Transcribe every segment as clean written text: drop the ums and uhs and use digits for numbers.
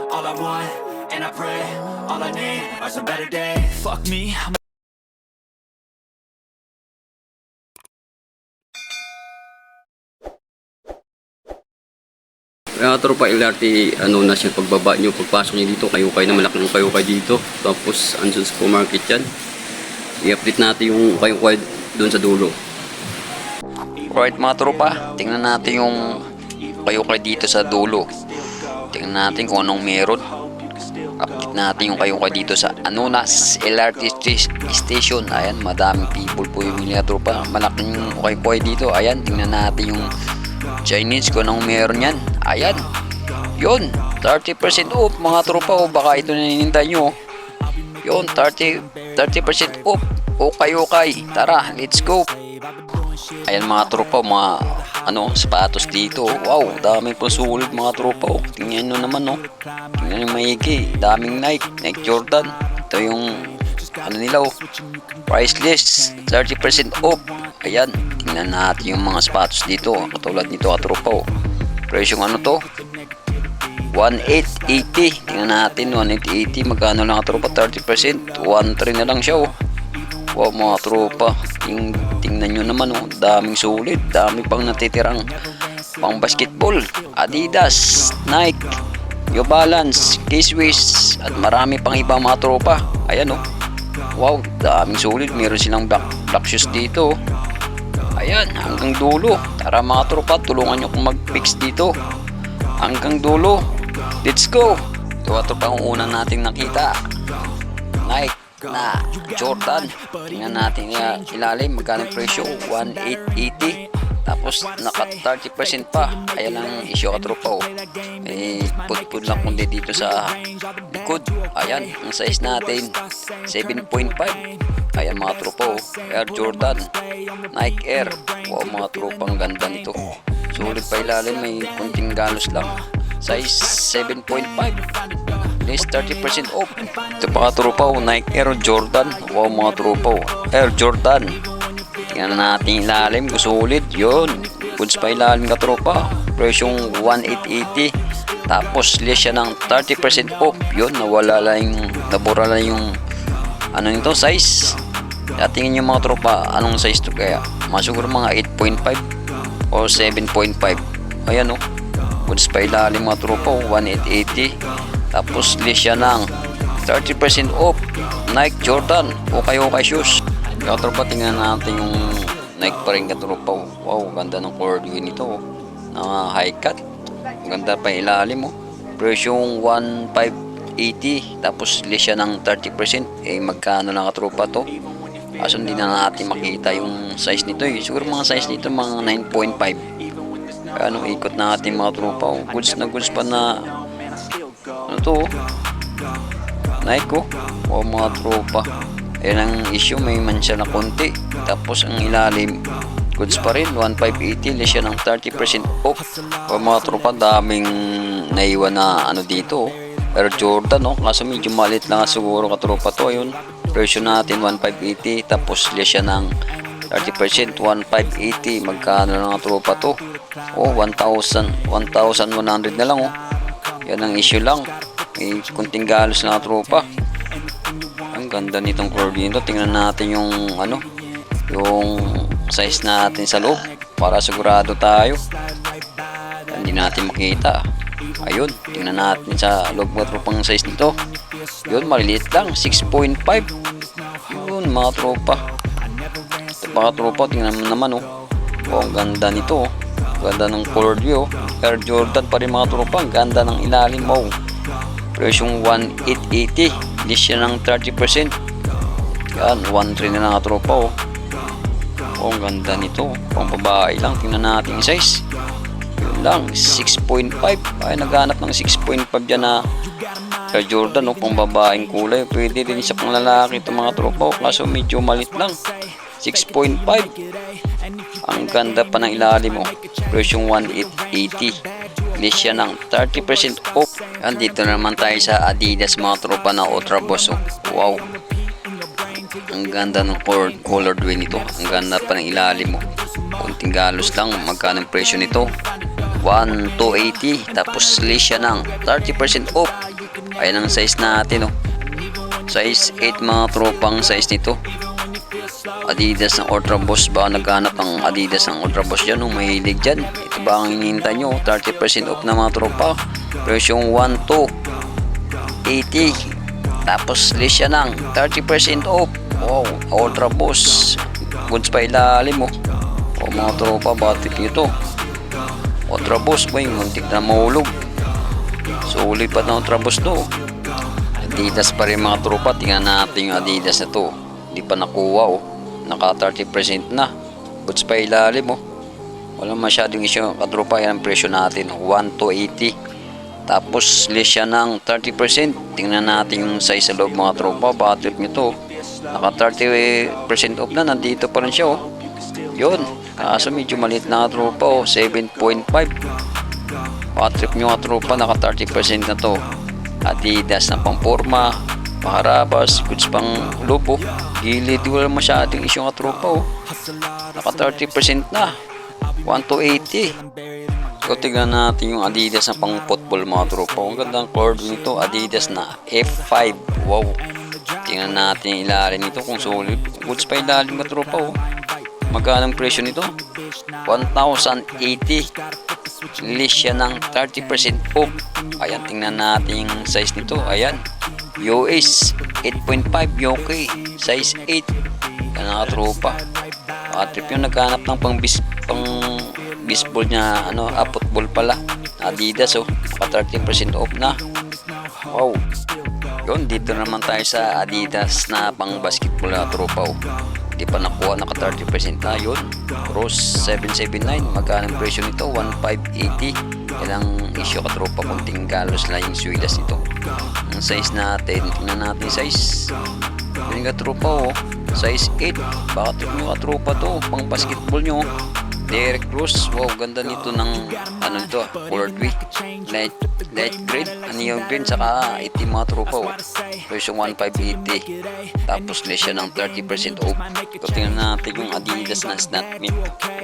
all I want, and I pray, all I need are some better days. Fuck me, Tropa LRT, ano na siya pagbaba nyo, pagpasok nyo dito, kayo na malaki ng kayo dito. Tapos, andun sa supermarket yan. I-update natin yung kayo doon sa dulo. Alright mga tropa, tingnan natin yung kayo dito sa dulo. Tingnan natin kung anong meron. Update natin yung kayo dito sa Anonas LRT Station. Ayan, madaming people po yung mga tropa. Malaking kayo dito. Ayan, tingnan natin yung Chinese kung anong meron yan. Ayan, yun, 30% off mga tropa. O baka ito na ninintay nyo. Yun, 30% off. Okay. Tara, let's go. Ayan mga tropa, mga sapatos dito. Wow, daming pasulit mga tropa. Tingnan nyo naman, tingnan nyo maigi. Daming Nike Jordan. Ito yung nila, priceless, 30% off. Ayan, tingnan natin yung mga sapatos dito. Katulad nito tropa. Presyong to? 1,880. Tingnan natin, 1,880. Magkano lang tropa? 30%. 1,300 na lang siya. Wow mga tropa. Tingnan nyo naman, daming sulit. Dami pang natitirang pang basketball. Adidas, Nike, New Balance, K-Swiss, at marami pang iba mga tropa. Ayan wow, daming sulit. Meron silang black shoes dito. Ayan, hanggang dulo. Tara mga tropa, tulungan nyo kung mag-fix dito. Hanggang dulo. Let's go. Ito tropa ang unang natin nakita. Nike na Jordan. Tingnan natin ilalim. Magkano presyo? 1,880. Tapos naka 30% pa. Ayan ang issue tropa. May put lang kundi dito sa likod. Ayan, ang size natin 7.5. Ayan mga tropa, Air Jordan, Nike Air. Wow mga tropa, ang ganda nito. Sulit pa ilalim, may kunting galos lang. Size 7.5. This 30% off. Ito pa tropa, Nike Air Jordan. Wow mga tropa, Air Jordan. Tingnan natin ilalim, sulit. Yun, goods pa ilalim ka tropa. Presyong 1,880. Tapos less siya ng 30% off. Yun, nabura lang yung nito, size. Tingin nyo mga tropa, anong size to kaya? Masuguro mga 8.5 o 7.5. Ayan goods pa ilalim mga tropa, 1,880. Tapos list siya ng 30% off. Nike Jordan, okay shoes. Mga tropa, tingnan natin yung Nike pa rin tropa. Wow, ganda ng corduroy nito. Na high cut. Ganda pa ilalim Presyong 1,580. Tapos list siya ng 30%. Magkano lang tropa to? Kaso hindi na natin makita yung size nito Siguro mga size nito mga 9.5. Kaya ikot natin mga tropa. Goods pa na Nike o mga tropa. Ayan ang issue, may mansya na konti. Tapos ang ilalim goods pa rin, 1,580. Less siya ng 30% off. O mga tropa, daming naiwan na dito Air Jordan kaso medyo malit lang siguro katropa to. Ayun, presyo natin 1,580. Tapos less siya ng 30%, 1,580. Magkano lang tropa to? 1,100 na lang Yan ang issue lang. May kunting galos na tropa. Ang ganda nitong corduroy nito. Tingnan natin yung yung size natin sa loob para sigurado tayo. Hindi natin makita. Ayun, tingnan natin sa loob mga tropang size nito. Yun, maliliit lang, 6.5. Yun mga tropa. Ito mga tropa, tingnan naman ang ganda nito Ganda ng corduroy Air Jordan pa rin mga tropa. Ang ganda ng ilalim Presyong 1,880. List siya ng 30%. Yan, 1,300 na lang tropa ang ganda nito. Pang babae lang. Tingnan natin yung size. Yun lang, 6.5. Ay, naghanap ng 6.5 dyan na Air Jordan pang babaeng kulay. Pwede rin sa pang lalaki ito mga tropa kaso medyo malit lang. 6.5. Ang ganda pa ng ilalim Presyong 1,880. List siya ng 30% off. Andito naman tayo sa Adidas mga tropa na Ultra Boss Wow, ang ganda ng colorway nito. Ang ganda pa ng ilalim kunting galos lang. Magkano ang presyo nito? 1,280. Tapos list siya ng 30% off. Ayan ang size natin, oh. Size 8 mga tropang size nito. Adidas ng Ultra Boost. Baka naghanap ng Adidas ng Ultra Boost dyan, oh. Mahilig dyan. Ito ba ang hinihintay nyo? 30% off na mga tropa. Presyong 1,280. Tapos list siya ng 30% off. Wow, Ultra Boost. Goods pa ilalim, oh. O mga tropa, batik nyo to. Ultra Boost ba yung muntik na mahulog. Sulit pa na Ultra Boost to. Adidas pa rin mga tropa. Tingnan natin yung Adidas na to. Hindi pa nakuha, oh. Naka 30% na. Goods pa ilalim, oh. Walang masyadong issue katropa. Yan ang presyo natin, 1,280. Tapos list siya ng 30%. Tingnan natin yung size sa loob mga tropa. Batik nyo to. Naka 30% off na. Nandito pa rin siya, oh. Yun. Kaso medyo maliit na tropa, oh. 7.5. Patrip nyo tropa. Naka 30% na to. Adidas na pangporma, paharabas, goods pang lobo. Gilid, wala masyadong issue tropa, oh. Naka 30% na. 1,280. So tignan natin yung Adidas na pang football mga tropa. Ang gandang cord nito. Adidas na F5. Wow. Tingnan natin yung ilalim nito kung solid. Goods pa ilalim mga tropa, oh. Magkano ang presyo nito? 1,080. List siya ng 30% off. Ayan, tingnan natin yung size nito. Ayan, US 8.5 UK, size 8. Yan ang tropa. Trip yung naghanap ng pang baseball niya, ano, football pala. Adidas, oh, 30% off na. Wow. Yun, dito naman tayo sa Adidas na pang basketball na tropa, oh. Di pa nakuha, naka 30% na. Yun, Rose 779. Magkano ang presyo nito? 1,580. Ilang issue ka tropa, kunting galos lang yung swilas nito. Ang size natin, tingnan natin size. Yun ka tropa, oh. Size 8. Baka trip nyo ka tropa to, pang basketball nyo. Derek Rose, wow, ganda nito ng ano ito, colored week, light green, ano yung green, saka itim mga tropa, oh. Version 1,580. Tapos list siya ng 30% off. Tingnan natin yung Adidas na Statmate.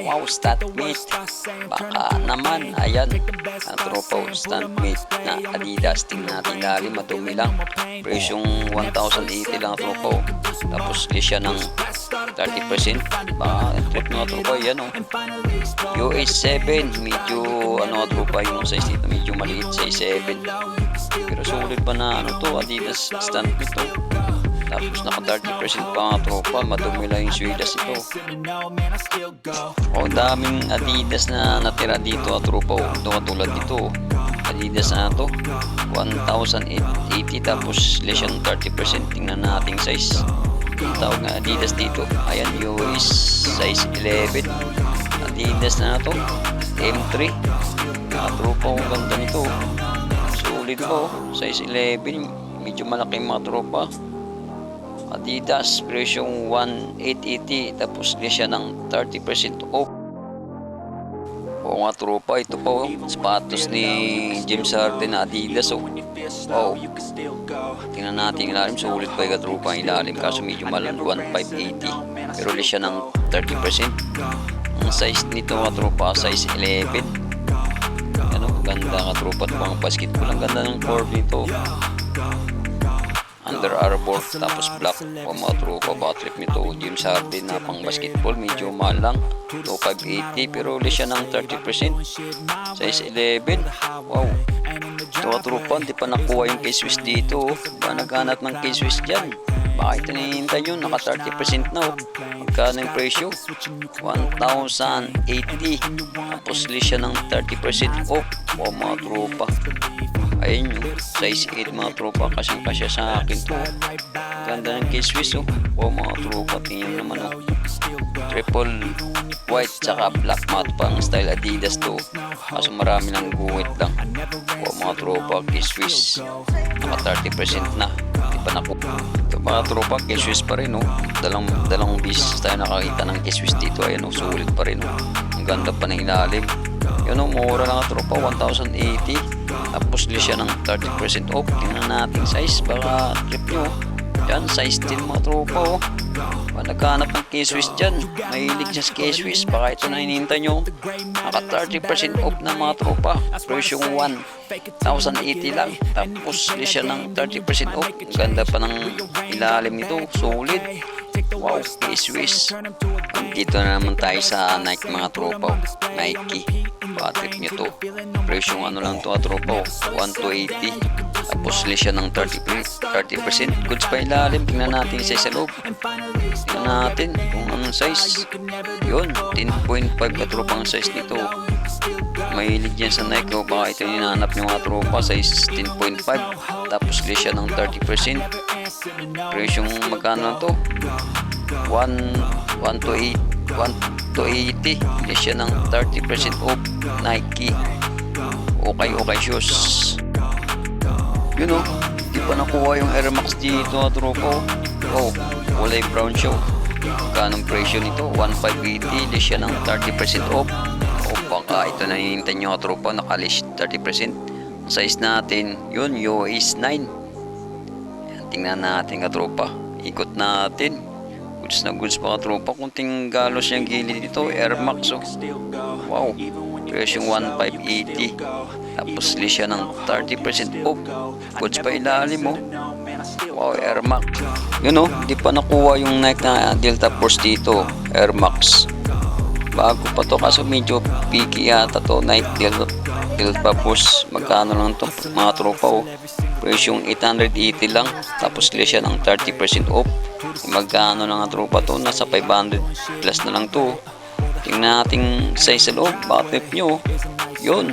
Wow, Statmate, baka naman, ayan ang tropa, oh. Statmate na Adidas. Tingnan natin lalim, madumi lang. Version 1,080 lang tropa, oh. Tapos list siya ng 30%. Baka trip mga tropa, yan, oh. US 7, medyo ano tropa yung size nito, medyo maliit, size 7. Pero sulit pa na ano to, Adidas stand nito. Tapos naka 30% pa mga tropa, madumi lang yung swidas ito. O, daming Adidas na natira dito tropa, o. Ito katulad dito, Adidas na to, 1,880. Tapos less yung 30%. Tingnan natin size. Tawag na Adidas dito. Ayan, US size 11. Adidas na to, M3. Tropa, ang ganda nito. Sulit po, size 11. Medyo malaki mga tropa. Adidas, presyong 1,880. Tapos list siya ng 30% off. O nga tropa, ito po, sapatos ni James Harden na Adidas, oh. Wow. Tingnan natin yung ilalim. Sulit pa yung tropa ang ilalim. Kaso medyo malaki, 1,580. Pero list siya ng 30%. Ang size nito mga tropa, size 11. Ano, ganda ka tropa. Pang basketball, ang ganda ng cord nito. Under Armour, tapos black. O mga tropa, batrip nito. James Harden na pang basketball, medyo mahal lang, 2,580. Pero list siya ng 30%. Size 11. Wow. Ito mga tropa, hindi pa nakuha yung K-Swiss dito, oh. Ba naghanap ng K-Swiss dyan? Bakit hinihintay nyo? Naka 30% na, oh. Magkano yung presyo? 1,080. Tapos list siya ng 30% off. O mga tropa, ayun yung size 8 mga tropa. Kasyang-kasya sa akin to, oh. Ganda ng K-Swiss, oh. O mga tropa, tingnan naman, oh. Triple white tsaka black matte pang style Adidas to. Kaso marami lang guhit lang. O mga tropa, K-Swiss, naka 30% na. Di pa naku. Ito mga tropa, K-Swiss pa rin, oh. Dalawang beses tayo nakakita ng K-Swiss dito. Ayan, oh, sulit pa rin, oh. Ang ganda pa ng ilalim. Yun, oh, mura lang tropa, 1,080. Tapos list siya ng 30% off. Tingnan natin size, baka trip nyo. Yan, size 10 mga tropa, oh. Naghanap ng K-Swiss dyan. Mahilig siya sa K-Swiss. Baka ito na hinihintay nyo. Naka 30% off na mga tropa. Version 1,080 lang. Tapos di siya ng 30% off. Ang ganda pa ng ilalim nito. Solid. Wow, K-Swiss. Dito na naman tayo sa Nike mga tropa. Nike. Patrip nyo to. Version ano lang to mga tropa. 1,280. Tapos siya ng 30%. Goods pa ilalim. Tingnan natin sa loob. Tingnan natin kung anong size. Yun, 10.5 ka tropang size nito. Mahilig yan sa Nike. O baka ito yung hinahanap ng mga tropa. Size 10.5. Tapos siya ng 30%. Presyong magkano na to? 1,280. Siya ng 30% off. Nike. Okay shoes. Yun o, di pa nakuha yung Air Max dito mga tropa. Oh, kulay brown siya. Magkano presyo nito? 1,580. Di siya ng 30% off. O baka ito na hinihintay nyo mga tropa. Nakalish 30%. Size natin, yun, US 9. Yan, tingnan natin mga tropa. Ikot natin. Goods na goods mga tropa. Kunting galos yung gilid dito. Air Max oh. Wow, presyong 1,580. Tapos list siya ng 30% off. Goods pa ilalim mo. Wow, Air Max. Yun o, di pa nakuha yung Nike na Delta Force dito. Air Max. Bago pa to kaso medyo picky yata to. Nike Delta Force. Magkano lang to mga tropa o. Presyong 880 lang. Tapos list siya ng 30% off. Magkano lang ang tropa to. Nasa 500 plus na lang to. Tingnan natin size sa loob. Bakit nyo? Yun.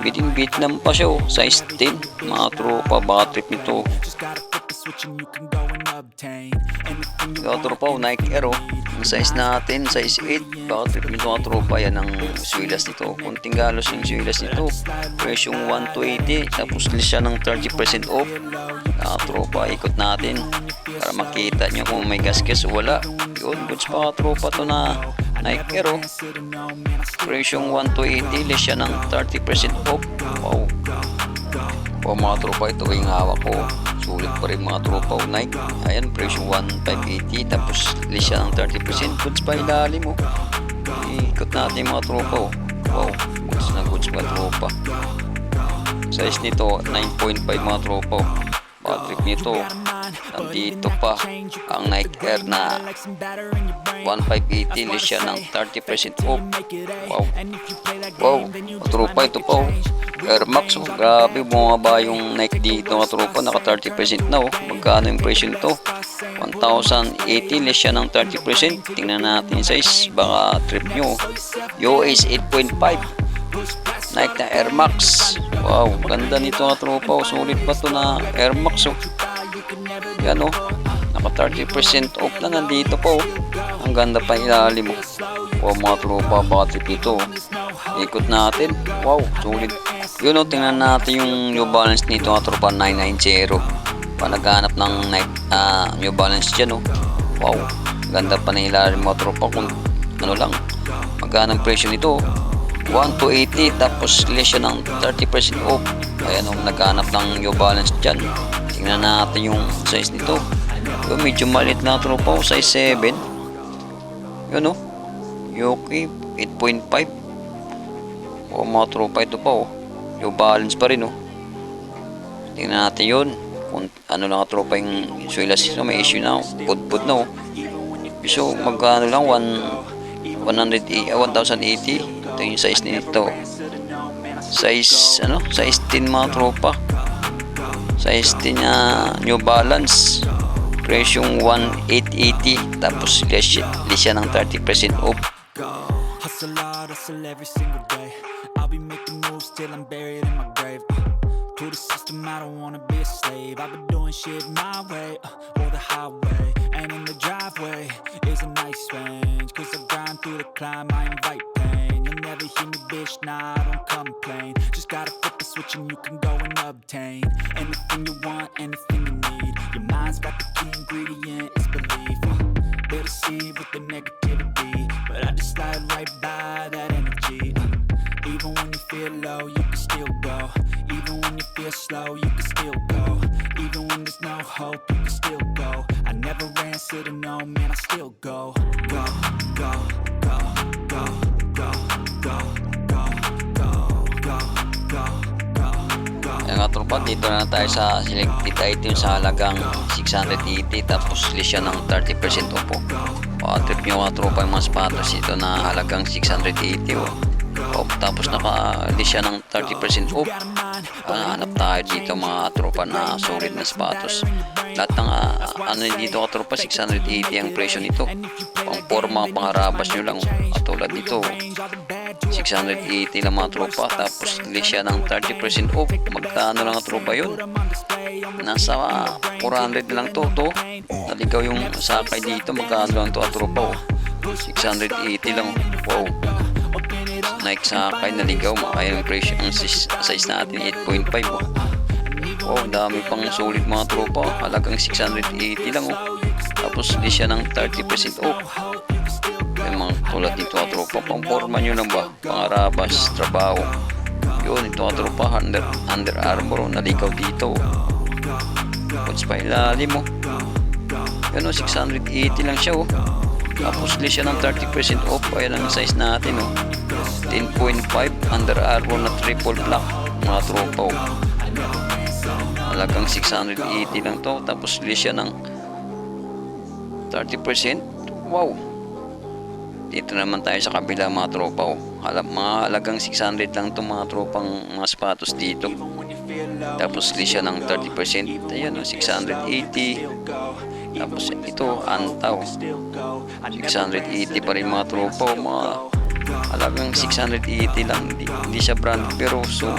Within Vietnam pa siya, size 10. Mga tropa, baka trip nito. Mga tropa, Nike Air, ang size natin, size 8. Baka trip nito mga tropa, yan ang swilas nito. Kunting galos yung swilas nito. Presyong 1,280. Tapos list siya ng 30% off. Mga tropa, ikot natin para makita nyo kung may gasgas o wala. Yun, goods pa mga tropa to na Nike Air. Presyong 1,280. List siya ng 30% off. Wow. O mga tropa, ito yung hawak ko. Sulit pa rin mga tropa o Nike. Ayan, presyong 1,580. Tapos list siya ng 30%. Goods pa ilalim mo. Ikot natin mga tropa. Wow, goods na goods mga tropa. Size nito 9.5 mga tropa. Patrick nito. Nandito pa ang Nike Air na 1,580. List siya ng 30% off. Wow. Wow, mga tropa, ito pa Air Max oh. Grabe, bumaba yung Nike dito mga tropa. Naka 30% na oh. Magkano yung presyo nito? 1,080. List siya ng 30%. Tingnan natin yung size. Baka trip nyo. US 8.5. Nike na Air Max. Wow, ganda nito mga tropa. Sulit pa to na Air Max oh. Yan oh. Naka 30% off na nandito po. Ang ganda pa ilalim mo. Wow mga tropa, baka trip ito. Ikot natin. Wow, sulit. Yun o, tingnan natin yung New Balance nito mga tropa, 990. Panaghanap ng Nike New Balance dyan o. Wow, ganda pa na ilalim mga tropa. Kung ano lang, magkano ang presyo nito? 1,280. Tapos list siya ng 30% off. Ayan o, naghanap ng New Balance dyan. Tingnan natin yung size nito. Yung medyo maliit na tropa, size 7. Yun o, Yoki 8.5. O mga tropa, ito pa o, yung balance pa rin o. Tingnan natin yun kung ano lang tropa yung suilas. So, may issue na o, pud na o. So magkano lang 1,080. Ito yung size nito. Size size 10 mga tropa. Size 10 New Balance. Presyong 1,880. Tapos list siya ng 30% off. Hustle hard, hustle every single day. I'll be making moves till I'm buried in my grave. To the system, I don't wanna be a slave. I've been doing shit my way, or the highway. And in the driveway is a nice range. Cause I grind through the climb, I invite pain. You'll never hear me, bitch, nah, I don't complain. Just gotta flip the switch and you can go and obtain anything you want, anything you need. Your mind's got the key ingredient, it's belief. They'll deceive with the negativity, but I just slide right by that energy. Even when you feel low, you can still go. Even when you feel slow, you can still go. Even when there's no hope, you can still go. I never answer to no, man, I still go. Go, go, go, go, go, go, go, go, go, go, go, go. Ayan nga tropa, dito na tayo sa selected item sa halagang 680 tapos list siya ng 30% off po. Trip nyo mga tropa yung mga sapatos ito na halagang 680 tapos naka-list siya ng 30% off. Hanap tayo dito mga tropa na solid na sapatos. Lahat ng ano dito ka tropa, 680 ang presyo nito. Pang forma, pangarabas nyo lang. Katulad dito 680 lang mga tropa, tapos list siya ng 30% off. Magkano lang ang tropa yun? Nasa 400 lang to. Naligaw yung sakay dito. Magkano lang to ang tropa 680 lang. Wow, Nike sakay naligaw. Makaya yung presyo ang size natin 8.5 wow, dami pang solid mga tropa. Halagang 680 lang tapos list siya ng 30% off. Yung mga tulad dito mga tropa, pang forma nyo lang ba, pangarabas, trabaho. Yun, ito mga tropa, Under Armour naligaw dito. Puts pa ilalim yun 680 lang siya tapos list siya ng 30% off. Ayan ang size natin 10.5 Under Armour na triple black mga tropa halagang 680 lang to, tapos list siya ng 30%. Wow, dito naman tayo sa kabila mga tropa mga halagang 600 lang to mga tropang mga sapatos dito, tapos list siya ng 30%. Ayan 680. Tapos ito Antaw 680 pa rin mga tropa mga halagang 680 lang. Hindi siya brand pero so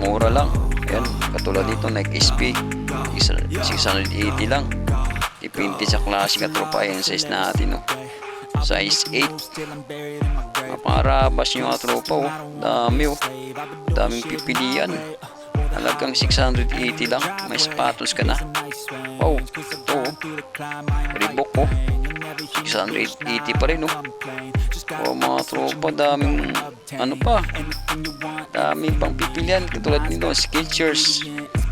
mura lang. Ayan, katulad dito Nike SB 680 lang. Depende sa klase ka tropa. Ayan size natin size 8. Maparabas nyo mga tropa daming pipilian. Halagang 680 lang, may sapatos ka na. Wow, ito Reebok 680 pa rin mga tropa, daming daming pang pipilian. Katulad nito Skechers,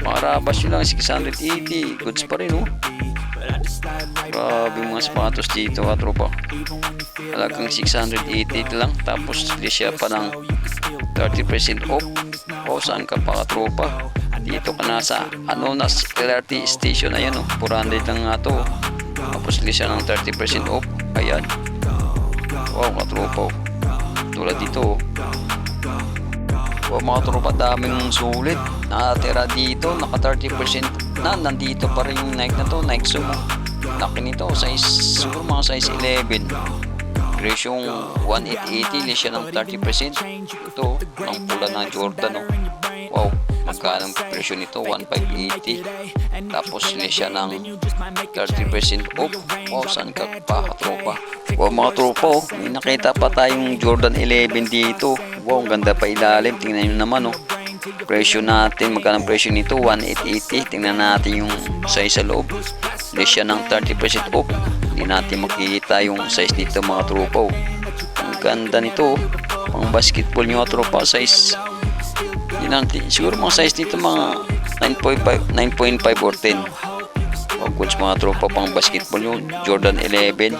makarabas nyo lang 680, goods pa rin grabe mga sapatos dito mga tropa. Halagang 680 lang, tapos list siya pa ng 30% off. Saan ka pa katropa? Dito ka na sa Anonas LRT station. Ayan 400 lang nga to, tapos list siya ng 30% off. Ayan, wow katropa tulad dito mga tropa, daming sulit nakatira dito. Naka 30% na, nandito pa rin yung Nike na to, Nike Zoom. Laki nito, siguro mga size 11. Presyong 1,880, list siya ng 30%. Ito ang pula ng Jordan wow, magkano ang presyo nito? 1,580. Tapos list siya ng 30% off. Wow, saan ka pa katropa? Wow mga tropa may nakita pa tayong Jordan 11 dito. Wow, ang ganda pa ilalim. Tingnan nyo naman presyo natin, magkano ang presyo nito? 1,880. Tingnan natin yung size sa loob. List siya ng 30% off. Hindi natin makikita yung size nito mga tropa ang ganda nito pang basketball nyo mga tropa. Size yun natin, siguro mga size nito mga 9.5 or 10. Goods mga tropa pang basketball nyo, Jordan 11.